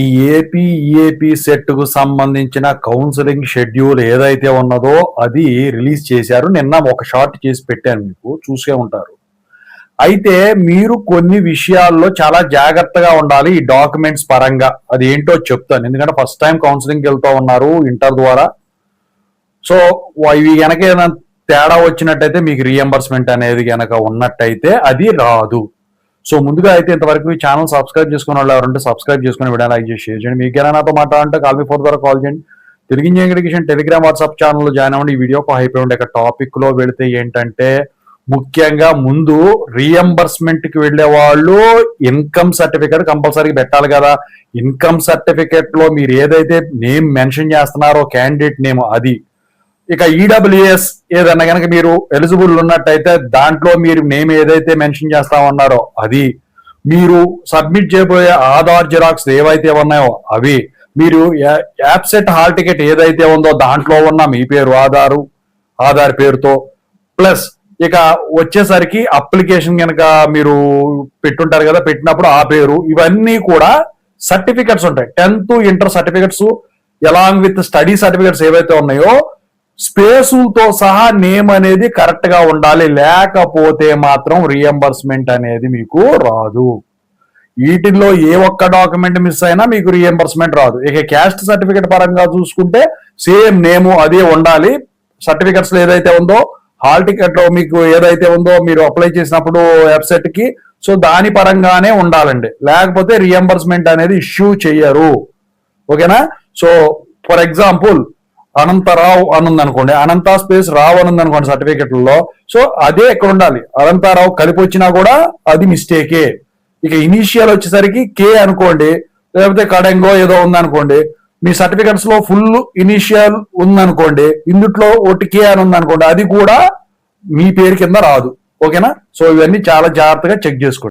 ఈ AP EAP set కు సంబంధించిన కౌన్సిలింగ్ షెడ్యూల్ ఏదైతే ఉన్నదో అది రిలీజ్ చేశారు. నిన్న ఒక షార్ట్ చేసి పెట్టాను, మీకు చూసే ఉంటారు. అయితే మీరు కొన్ని విషయాల్లో చాలా జాగ్రత్తగా ఉండాలి ఈ డాక్యుమెంట్స్ పరంగా. అది ఏంటో చెప్తాను, ఎందుకంటే ఫస్ట్ టైం కౌన్సిలింగ్కి వెళ్తూ ఉన్నారు ఇంటర్ ద్వారా. సో ఇవి గనక ఏదైనా తేడా వచ్చినట్టయితే మీకు రీఎంబర్స్మెంట్ అనేది గనక ఉన్నట్టయితే అది రాదు. సో ముందుగా అయితే ఇంతవరకు ఈ ఛానల్ సబ్స్క్రైబ్ చేసుకున్న వాళ్ళు ఎవరంటే సబ్స్క్రైబ్ చేసుకుని వీడియో లైక్ చేసి షేర్ చేయండి. మీకు నాతో మాట్లాడాలంటే కాల్ మీ 4 ద్వారా కాల్ చేయండి. Telugu engineering education Telegram WhatsApp ఛానల్లో జాయిన్ అవ్వండి. ఈ వీడియో హైప్ ఉండే టాపిక్ లో వెళితే ఏంటంటే, ముఖ్యంగా ముందు రీఎంబర్స్మెంట్ కి వెళ్లే వాళ్ళు ఇన్కమ్ సర్టిఫికేట్ కంపల్సరీ పెట్టాలి కదా. ఇన్కమ్ సర్టిఫికేట్ లో మీరు ఏదైతే నేమ్ మెన్షన్ చేస్తున్నారో క్యాండిడేట్ నేమ్ అది. ఇక ఈడబ్ల్యూఎస్ ఏదన్నా కనుక మీరు ఎలిజిబుల్ ఉన్నట్టయితే దాంట్లో మీరు నేమ్ ఏదైతే మెన్షన్ చేస్తా ఉన్నారో అది. మీరు సబ్మిట్ చేయబోయే ఆధార్ జిరాక్స్ ఏవైతే ఉన్నాయో అవి. మీరు యాప్సెట్ హాల్ టికెట్ ఏదైతే ఉందో దాంట్లో ఉన్న మీ పేరు ఆధార్ పేరుతో ప్లస్ ఇక వచ్చేసరికి అప్లికేషన్ కనుక మీరు పెట్టుంటారు కదా, పెట్టినప్పుడు ఆ పేరు, ఇవన్నీ కూడా సర్టిఫికెట్స్ ఉంటాయి. 10th inter certificates along with study certificates ఏవైతే ఉన్నాయో స్పేసులతో సహా నేమ్ అనేది కరెక్ట్ గా ఉండాలి. లేకపోతే మాత్రం రీఎంబర్స్మెంట్ అనేది మీకు రాదు. వీటిల్లో ఏ ఒక్క డాక్యుమెంట్ మిస్ అయినా మీకు రీఎంబర్స్మెంట్ రాదు. ఇక క్యాస్ట్ సర్టిఫికెట్ పరంగా చూసుకుంటే సేమ్ నేమ్ అదే ఉండాలి. సర్టిఫికెట్స్ లో ఏదైతే ఉందో హాల్ టికెట్ లో మీకు ఏదైతే ఉందో మీరు అప్లై చేసినప్పుడు వెబ్సైట్ కి, సో దాని పరంగానే ఉండాలండి. లేకపోతే రీఎంబర్స్మెంట్ అనేది ఇష్యూ చెయ్యరు. ఓకేనా. సో ఫర్ ఎగ్జాంపుల్ అనంతరావు అని ఉందనుకోండి, అనంత స్పేస్ రావు అని ఉందనుకోండి సర్టిఫికెట్లలో, సో అదే ఇక్కడ ఉండాలి. అనంతరావు కలిపి వచ్చినా కూడా అది మిస్టేకే. ఇక ఇనీషియల్ వచ్చేసరికి కే అనుకోండి, లేకపోతే కడెంగో ఏదో ఉందనుకోండి, మీ సర్టిఫికెట్స్ లో ఫుల్ ఇనీషియల్ ఉందనుకోండి, ఇందుట్లో ఒకటి కే అని ఉందనుకోండి, అది కూడా మీ పేరు కింద రాదు. ఓకేనా. సో ఇవన్నీ చాలా జాగ్రత్తగా చెక్ చేసుకోండి.